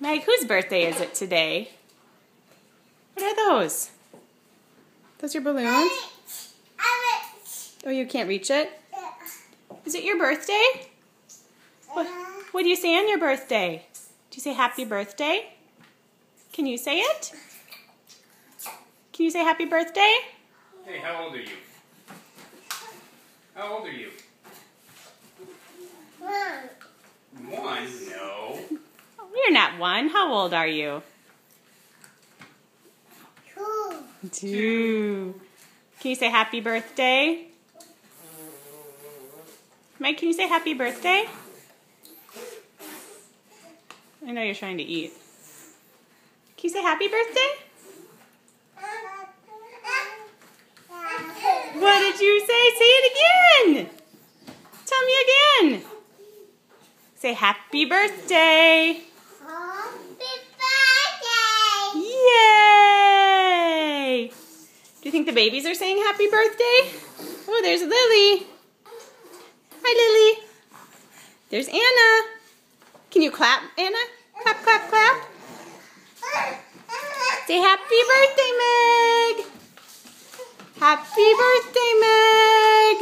Meg, whose birthday is it today? What are those? Those your balloons? Oh, you can't reach it? Is it your birthday? What do you say on your birthday? Do you say happy birthday? Can you say it? Can you say happy birthday? Hey, how old are you? How old are you? 1? No. You're not 1. How old are you? 2. Can you say happy birthday? Mike, can you say happy birthday? I know you're trying to eat. Can you say happy birthday? What did you say? Say it again. Tell me again. Say happy birthday. Happy birthday! Yay! Do you think the babies are saying happy birthday? Oh, there's Lily. Hi, Lily. There's Anna. Can you clap, Anna? Clap, clap, clap. Say happy birthday, Meg. Happy birthday, Meg.